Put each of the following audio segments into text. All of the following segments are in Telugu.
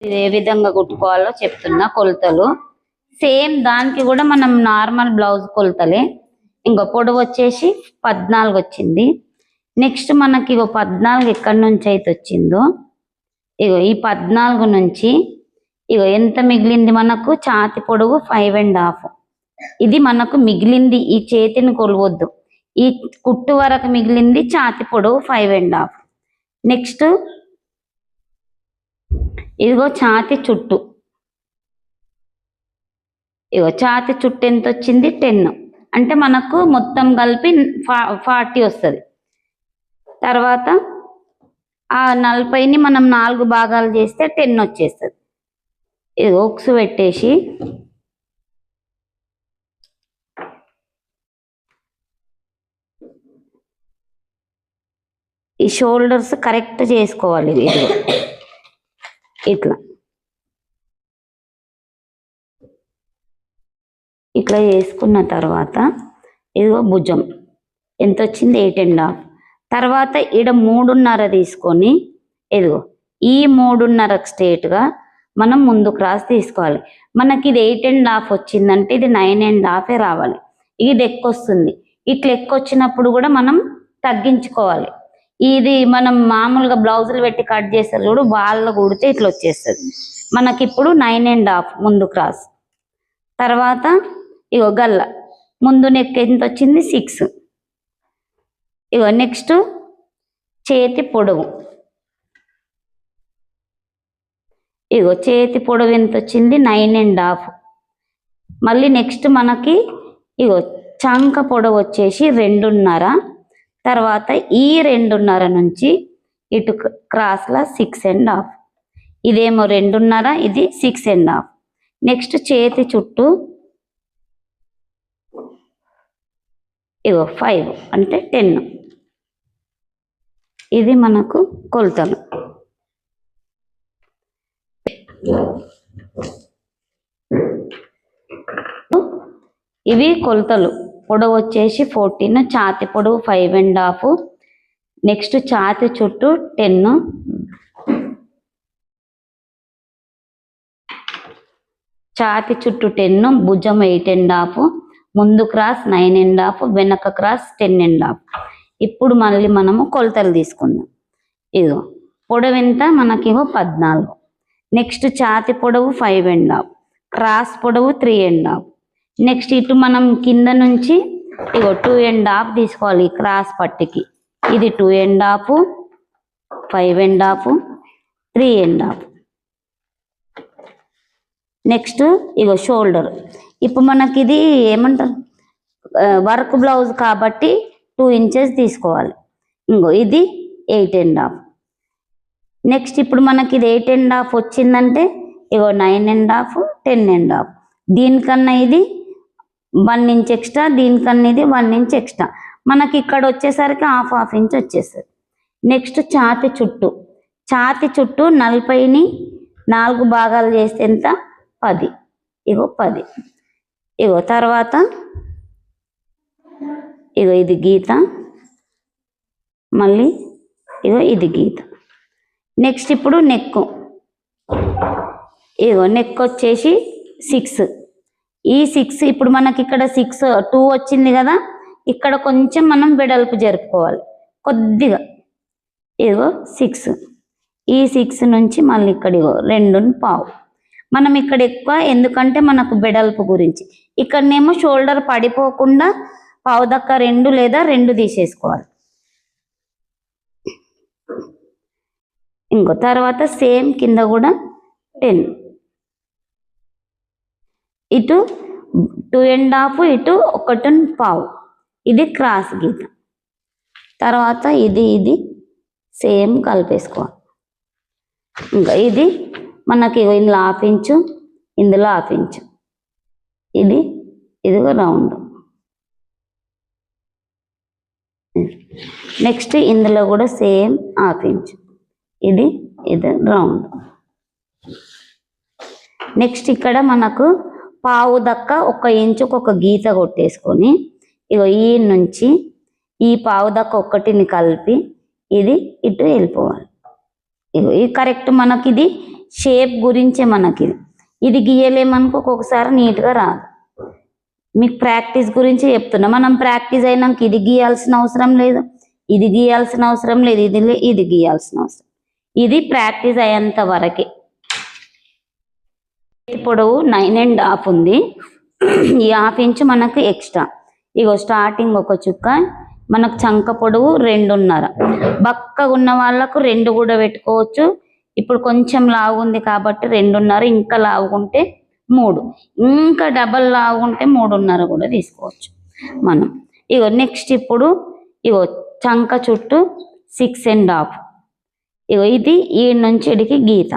ఇది ఏ విధంగా కుట్టుకోవాలో చెప్తున్నా కొలతలు. సేమ్ దానికి కూడా మనం నార్మల్ బ్లౌజ్ కొలతలే. ఇంకో పొడవు వచ్చేసి 14 వచ్చింది. నెక్స్ట్ మనకి 14 ఎక్కడి నుంచి అయితే వచ్చిందో ఈ 14 నుంచి ఎంత మిగిలింది మనకు ఛాతి పొడవు 5.5. ఇది మనకు మిగిలింది, ఈ చేతిని కొలవద్దు, ఈ కుట్టు వరకు మిగిలింది ఛాతి పొడవు 5.5. నెక్స్ట్ ఇదిగో ఛాతి చుట్టు, ఛాతి చుట్టు ఎంత వచ్చింది 10. అంటే మనకు మొత్తం కలిపి 40 వస్తుంది. తర్వాత ఆ 40ని మనం 4 భాగాలు చేస్తే 10 వచ్చేస్తుంది. ఇది ఒక్స్ పెట్టేసి ఈ షోల్డర్స్ కరెక్ట్ చేసుకోవాలి. ఇది ఇట్లా చేసుకున్న తర్వాత ఇదిగో భుజం ఎంత వచ్చింది 8.5. తర్వాత ఈడ 3.5 తీసుకొని ఇదిగో ఈ 3.5 స్ట్రేట్గా మనం ముందు క్రాస్ తీసుకోవాలి. మనకి ఇది 8.5 వచ్చిందంటే ఇది 9.5 రావాలి. ఇది ఎక్కువస్తుంది. ఇట్లా ఎక్కువ వచ్చినప్పుడు కూడా మనం తగ్గించుకోవాలి. ఇది మనం మామూలుగా బ్లౌజులు పెట్టి కట్ చేస్తారు చూడు, వాళ్ళ కుడితే ఇట్లా వచ్చేస్తుంది. మనకి ఇప్పుడు 9.5 ముందు క్రాస్. తర్వాత గల్ల ముందు నెక్ ఎంత వచ్చింది 6. నెక్స్ట్ చేతి పొడవు, చేతి పొడవు ఎంత వచ్చింది 9.5. మళ్ళీ నెక్స్ట్ మనకి చంక పొడవు వచ్చేసి 2.5. తర్వాత ఈ 2.5 నుంచి ఇటు క్రాస్లా 6.5. ఇదేమో 2.5, ఇది 6.5. నెక్స్ట్ చేతి చుట్టూ 5 అంటే 10. ఇది మనకు కొలతలు. ఇవి కొలతలు. పొడవు వచ్చేసి 14, ఛాతి పొడవు 5.5, నెక్స్ట్ ఛాతి చుట్టూ 10, ఛాతి చుట్టూ 10, భుజం 8.5, ముందు క్రాస్ 9.5, వెనక క్రాస్ 10.5. ఇప్పుడు మళ్ళీ మనము కొలతలు తీసుకుందాం. పొడవు ఎంత మనకి 14. నెక్స్ట్ ఛాతి పొడవు 5.5, క్రాస్ పొడవు 3.5. నెక్స్ట్ ఇటు మనం కింద నుంచి 2.5 తీసుకోవాలి క్రాస్ పట్టికి. ఇది 2.5, 5.5, 3.5. Next shoulder. ఇప్పుడు మనకి ఇది ఏమంటారు వర్క్ బ్లౌజ్ కాబట్టి 2 ఇంచెస్ తీసుకోవాలి. ఇది 8.5. నెక్స్ట్ ఇప్పుడు మనకి ఇది 8.5 వచ్చిందంటే 9.5, 10.5. దీనికన్నా ఇది 1 ఇంచ్ ఎక్స్ట్రా, దీనికన్నా ఇది 1 ఇంచ్ ఎక్స్ట్రా. మనకి ఇక్కడ వచ్చేసరికి హాఫ్ ఇంచ్ వచ్చేస్తుంది. నెక్స్ట్ ఛాతి చుట్టూ, ఛాతి చుట్టూ 40ని 4 భాగాలు చేస్తే ఎంత 10. 10. తర్వాత ఇది గీత, మళ్ళీ ఇది గీత. నెక్స్ట్ ఇప్పుడు నెక్, నెక్ వచ్చేసి 6. ఈ 6 ఇప్పుడు మనకి ఇక్కడ 2 వచ్చింది కదా, ఇక్కడ కొంచెం మనం వెడల్పు జరుపుకోవాలి కొద్దిగా. 6. ఈ 6 నుంచి మళ్ళీ ఇక్కడ 2.5. మనం ఇక్కడ ఎక్కువ ఎందుకంటే మనకు వెడల్పు గురించి. ఇక్కడనేమో షోల్డర్ పడిపోకుండా పావుదక్క 2 లేదా 2 తీసేసుకోవాలి. తర్వాత సేమ్ కింద కూడా 10. ఇటు 2.5, ఇటు 1.5. ఇది క్రాస్ గీత. తర్వాత ఇది సేమ్ కలిపేసుకోవాలి. ఇది మనకి ఇందులో 1/2 ఇంచు, ఇందులో 1/2 ఇంచు. ఇదిగో రౌండ్. నెక్స్ట్ ఇందులో కూడా సేమ్ 1/2 ఇంచు. ఇది రౌండ్. నెక్స్ట్ ఇక్కడ మనకు పావు దక్క 1 ఇంచుకు ఒక గీత కొట్టేసుకొని ఈ నుంచి ఈ పావు దక్క ఒకటిని కలిపి ఇది ఇటు వెళ్ళిపోవాలి. ఇది కరెక్ట్ మనకి ఇది షేప్ గురించే మనకి ఇది గీయలేమనుకో ఒక్కొక్కసారి నీట్గా రాదు. మీకు ప్రాక్టీస్ గురించి చెప్తున్నా. మనం ప్రాక్టీస్ అయినాక ఇది గీయాల్సిన అవసరం లేదు, ఇది గీయాల్సిన అవసరం లేదు, ఇది గీయాల్సిన అవసరం. ఇది ప్రాక్టీస్ అయ్యేంత వరకే. పొడవు 9.5 ఉంది. ఈ 1/2 ఇంచు మనకు ఎక్స్ట్రా. ఇగో స్టార్టింగ్ ఒక చుక్క, మనకు చంక పొడవు 2.5. బక్కగా ఉన్న వాళ్ళకు 2 కూడా పెట్టుకోవచ్చు. ఇప్పుడు కొంచెం లావుంది కాబట్టి 2.5, ఇంకా లావుకుంటే 3, ఇంకా డబల్ లావుకుంటే 3.5 కూడా తీసుకోవచ్చు మనం. ఇగో నెక్స్ట్ ఇప్పుడు ఇగో చంక చుట్టూ 6.5. ఇగో ఇది ఈ నుంచి ఇడికి గీత.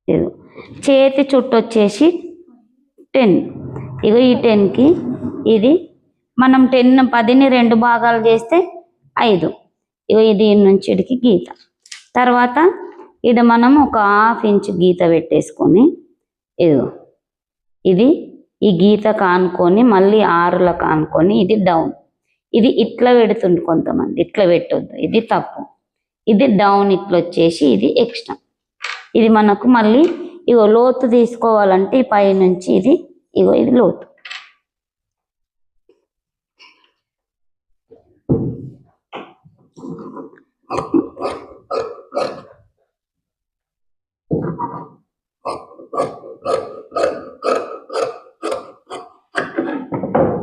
ఇగో చేతి చుట్టూ వచ్చేసి 10. ఇగో ఈ 10కి ఇది మనం 10ని 2 భాగాలు చేస్తే 5. ఇగో ఇది నుంచి ఇడికి గీత. తర్వాత ఇది మనం ఒక 1/2 ఇంచు గీత పెట్టేసుకొని ఇదిగో ఇది ఈ గీత కానుకొని మళ్ళీ 6ల కానుకొని ఇది డౌన్. ఇది ఇట్లా పెడుతుంది కొంతమంది, ఇట్లా పెట్టొద్దు, ఇది తప్పు. ఇది డౌన్ ఇట్లా వచ్చేసి ఇది ఎక్స్ట్రా. ఇది మనకు మళ్ళీ ఇగో లోతు తీసుకోవాలంటే ఈ పై నుంచి ఇది ఇగో ఇది లోతు.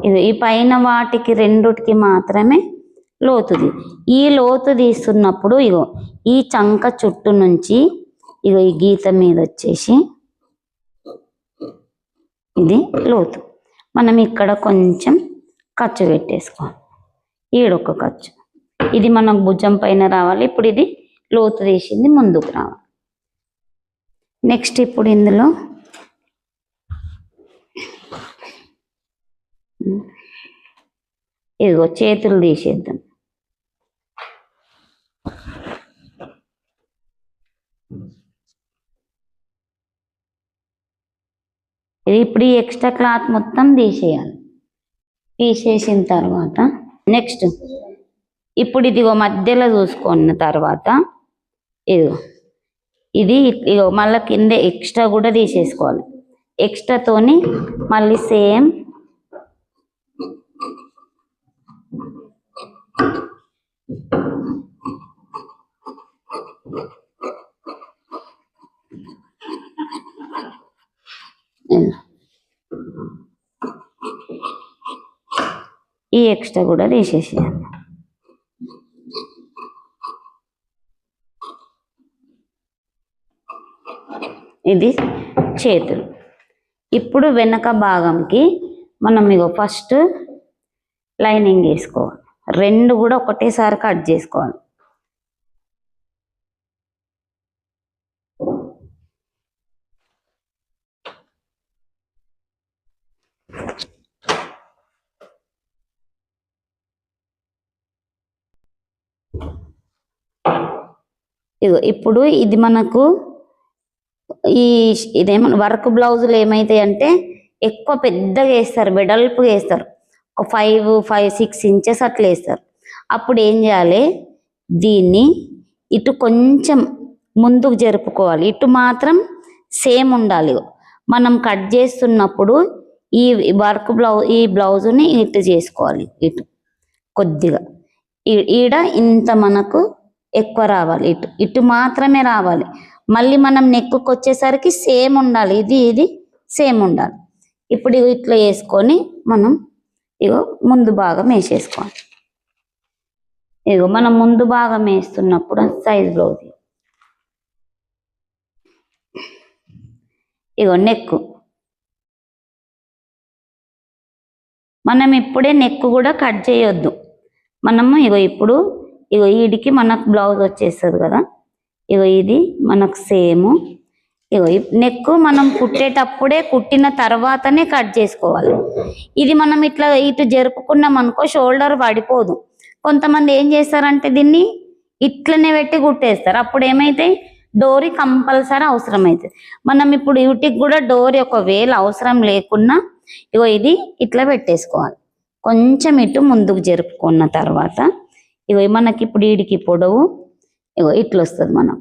ఇది ఈ పైన వాటికి రెండుటికి మాత్రమే లోతుది. ఈ లోతు తీస్తున్నప్పుడు ఇగో ఈ చంక చుట్టూ నుంచి ఇగో ఈ గీత మీద వచ్చేసి ఇది లోతు. మనం ఇక్కడ కొంచెం ఖర్చు పెట్టేసుకోవాలి, ఈడొక ఖర్చు. ఇది మనకు భుజం పైన రావాలి. ఇప్పుడు ఇది లోతు తీసింది ముందుకు రావాలి. నెక్స్ట్ ఇప్పుడు ఇందులో ఇదిగో చేతులు తీసేద్దాం. ఇది ఇప్పుడు ఈ ఎక్స్ట్రా క్లాత్ మొత్తం తీసేయాలి. తీసేసిన తర్వాత నెక్స్ట్ ఇప్పుడు ఇదిగో మధ్యలో చూసుకున్న తర్వాత ఇదిగో ఇది ఇగో మళ్ళీ కింద ఎక్స్ట్రా కూడా తీసేసుకోవాలి. ఎక్స్ట్రాతోని మళ్ళీ సేమ్ ఈ ఎక్స్ట్రా కూడా తీసేసేయాలి. ఇది చేతులు. ఇప్పుడు వెనక భాగంకి మనం ఇగో ఫస్ట్ లైనింగ్ వేసుకోవాలి. 2 కూడా ఒకటేసారి కట్ చేసుకోవాలి. ఇగో ఇప్పుడు ఇది మనకు ఇదేమన్నా వర్క్ బ్లౌజులు ఏమైతాయి అంటే ఎక్కువ పెద్దగా వేస్తారు, వెడల్పుగా వేస్తారు. ఒక 5-6 ఇంచెస్ అట్లా వేస్తారు. అప్పుడు ఏం చేయాలి, దీన్ని ఇటు కొంచెం ముందుకు జరుపుకోవాలి. ఇటు మాత్రం సేమ్ ఉండాలి. మనం కట్ చేస్తున్నప్పుడు ఈ ఈ బ్లౌజుని ఇటు చేసుకోవాలి. ఇటు కొద్దిగా ఈడ ఇంత మనకు ఎక్కువ రావాలి. ఇటు మాత్రమే రావాలి. మళ్ళీ మనం నెక్కు వచ్చేసరికి సేమ్ ఉండాలి. ఇది సేమ్ ఉండాలి. ఇప్పుడు ఇట్లా వేసుకొని మనం ఇగో ముందు భాగం వేసేసుకోవాలి. ఇగో మనం ముందు భాగం వేస్తున్నప్పుడు సైజ్ బ్లౌజ్ ఇగో నెక్కు మనం ఇప్పుడే నెక్కు కూడా కట్ చేయొద్దు. మనము ఇప్పుడు వీడికి మనకు బ్లౌజ్ వచ్చేస్తుంది కదా. ఇది మనకు సేమ్. నెక్ మనం కుట్టేటప్పుడే కుట్టిన తర్వాతనే కట్ చేసుకోవాలి. ఇది మనం ఇట్లా ఇటు జరుపుకున్నాం అనుకో షోల్డర్ పడిపోదు. కొంతమంది ఏం చేస్తారంటే దీన్ని ఇట్లనే పెట్టి కుట్టేస్తారు. అప్పుడు ఏమైతే డోరీ కంపల్సరీ అవసరం అవుతుంది. మనం ఇప్పుడు వీటికి కూడా డోరీ ఒకవేళ అవసరం లేకున్నా ఇది ఇట్లా పెట్టేసుకోవాలి. కొంచెం ఇటు ముందుకు జరుపుకున్న తర్వాత మనకి ఇప్పుడు వీడికి పొడవు ఇట్లా వస్తుంది. మనం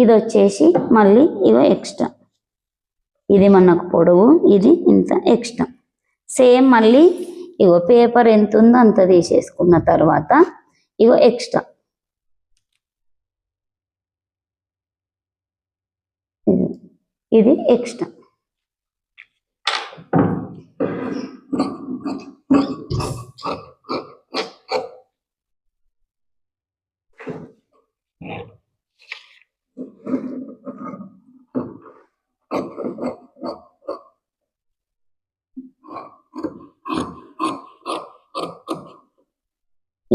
ఇది వచ్చేసి మళ్ళీ ఇగో ఎక్స్ట్రా, ఇది మనకు పొడవు, ఇది ఇంత ఎక్స్ట్రా. సేమ్ మళ్ళీ ఇగో పేపర్ ఎంత ఉందో అంత తీసేసుకున్న తర్వాత ఇగో ఎక్స్ట్రా, ఇది ఎక్స్ట్రా.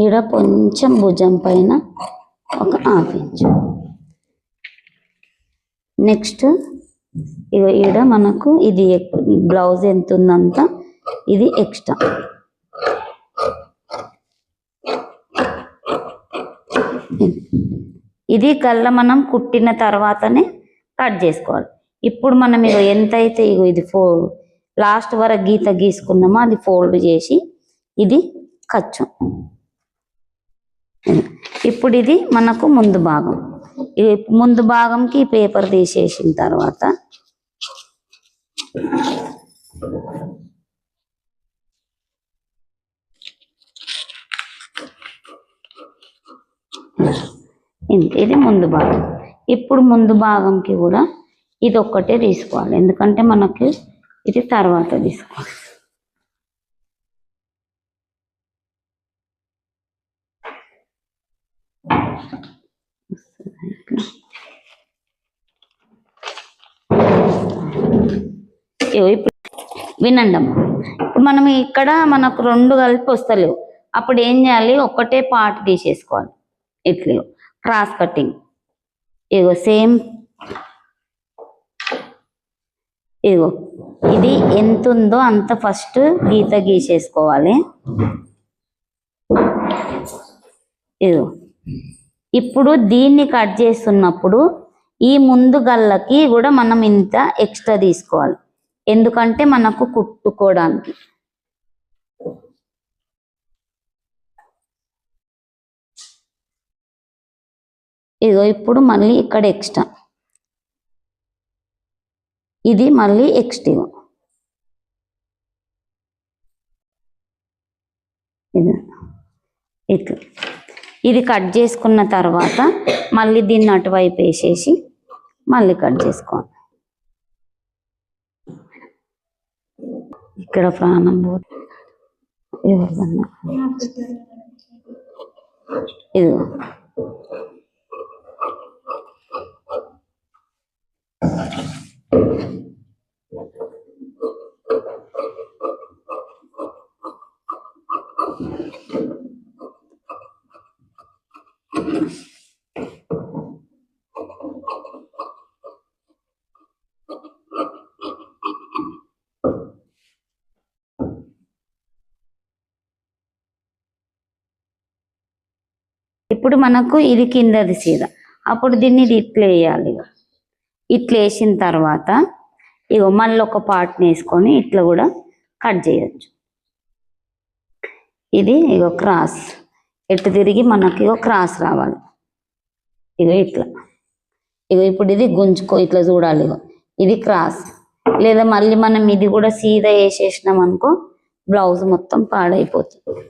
ఈడ కొంచెం భుజం పైన ఒక 1/2 ఇంచ్. నెక్స్ట్ ఇగో ఈడ మనకు ఇది బ్లౌజ్ ఎంత ఉందంతా ఇది ఎక్స్ట్రా. ఇది కల్లా మనం కుట్టిన తర్వాతనే కట్ చేసుకోవాలి. ఇప్పుడు మనం ఇగో ఎంతైతే ఇగో ఇది లాస్ట్ వరకు గీత గీసుకున్నామో అది ఫోల్డ్ చేసి ఇది ఖర్చు. ఇప్పుడు ఇది మనకు ముందు భాగం. ముందు భాగంకి పేపర్ తీసేసిన తర్వాత ఇది ముందు భాగం. ఇప్పుడు ముందు భాగంకి కూడా ఇది ఒక్కటే తీసుకోవాలి, ఎందుకంటే మనకి ఇది తర్వాత తీసుకోవాలి. ఇప్పుడు వినండి అమ్మ, ఇప్పుడు మనం ఇక్కడ మనకు 2 కలిపి వస్తలేవు, అప్పుడు ఏం చేయాలి, ఒక్కటే పార్ట్ తీసేసుకోవాలి. ఇట్లా క్రాస్ కటింగ్ ఇగో సేమ్ ఇగో ఇది ఎంత ఉందో అంత ఫస్ట్ గీత గీసేసుకోవాలి. ఇగో ఇప్పుడు దీన్ని కట్ చేస్తున్నప్పుడు ఈ ముందు గల్లకి కూడా మనం ఇంత ఎక్స్ట్రా తీసుకోవాలి, ఎందుకంటే మనకు కుట్టుకోవడానికి. ఇగో ఇప్పుడు మళ్ళీ ఇక్కడ ఎక్స్ట్రా, ఇది మళ్ళీ ఎక్స్ట్రా. ఇది ఇట్లా ఇది కట్ చేసుకున్న తర్వాత మళ్ళీ దీన్ని అటువైపు వేసేసి మళ్ళీ కట్ చేసుకోవాలి. ఇక్కడ ప్రాణం పోతుంది. ఎవరిదన్నా ఇది ఇప్పుడు మనకు ఇది కిందది సీద, అప్పుడు దీన్ని ఇట్లా వేయాలి. ఇట్లా వేసిన తర్వాత ఇగో మళ్ళీ ఒక పార్ట్ని వేసుకొని ఇట్లా కూడా కట్ చేయొచ్చు. ఇది ఇగో క్రాస్ ఎటు తిరిగి మనకి ఇగో క్రాస్ రావాలి. ఇగో ఇట్లా ఇగో ఇప్పుడు ఇది గుంజుకో ఇట్లా చూడాలి. ఇగో ఇది క్రాస్, లేదా మళ్ళీ మనం ఇది కూడా సీదా వేసేసినాం అనుకో బ్లౌజ్ మొత్తం పాడైపోతుంది.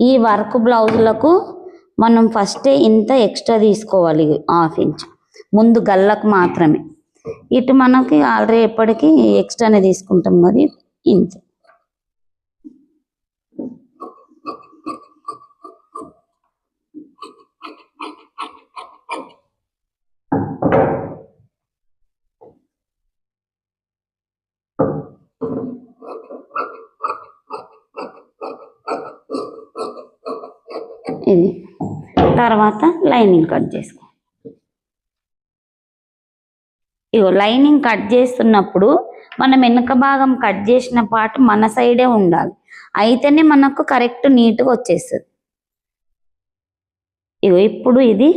ఈ వర్క్ బ్లౌజులకు మనం ఫస్టే ఇంత ఎక్స్ట్రా తీసుకోవాలి, 1/2 ఇంచ్ ముందు గల్లకు మాత్రమే. ఇటు మనకి ఆల్రెడీ ఎప్పటికీ ఎక్స్ట్రానే తీసుకుంటాం కదా, ఇంత. ఇది తర్వాత లైనింగ్ కట్ చేసుకో. ఇగో లైనింగ్ కట్ చేస్తున్నప్పుడు మనం వెనుక భాగం కట్ చేసిన పార్ట్ మన సైడే ఉండాలి, అయితేనే మనకు కరెక్ట్ నీట్గా వచ్చేస్తుంది. ఇగో ఇప్పుడు ఇది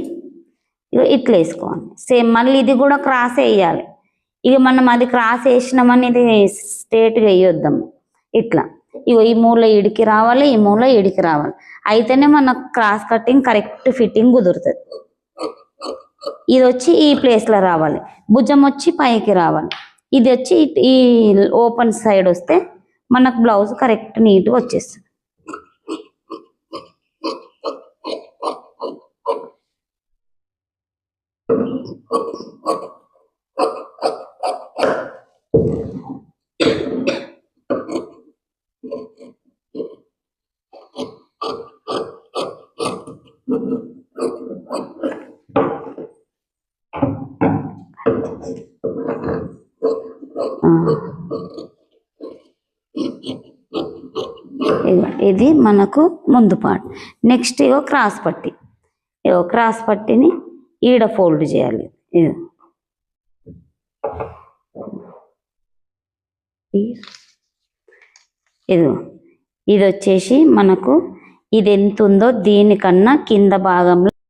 ఇగో ఇట్లా వేసుకోవాలి. సేమ్ మళ్ళీ ఇది కూడా క్రాస్ వేయాలి, ఇక మనం అది క్రాస్ వేసినామని ఇది స్ట్రేట్గా వేయొద్దాం. ఇట్లా ఇగో ఈ మూల ఇడికి రావాలి, ఈ మూల ఇడికి రావాలి, అయితేనే మనకు క్రాస్ కటింగ్ కరెక్ట్ ఫిట్టింగ్ కుదురుతుంది. ఇది వచ్చి ఈ ప్లేస్లో రావాలి, భుజం వచ్చి పైకి రావాలి, ఇది వచ్చి ఈ ఓపెన్ సైడ్ వస్తే మనకు బ్లౌజ్ కరెక్ట్ నీట్గా వచ్చేస్తుంది. ఇది మనకు ముందు పార్ట్. నెక్స్ట్ ఇగో క్రాస్ పట్టి, ఇగో క్రాస్ పట్టిని ఈడ ఫోల్డ్ చేయాలి. ఇదిగో ఇది వచ్చేసి మనకు ఇది ఎంత ఉందో దీనికన్నా కింద భాగంలో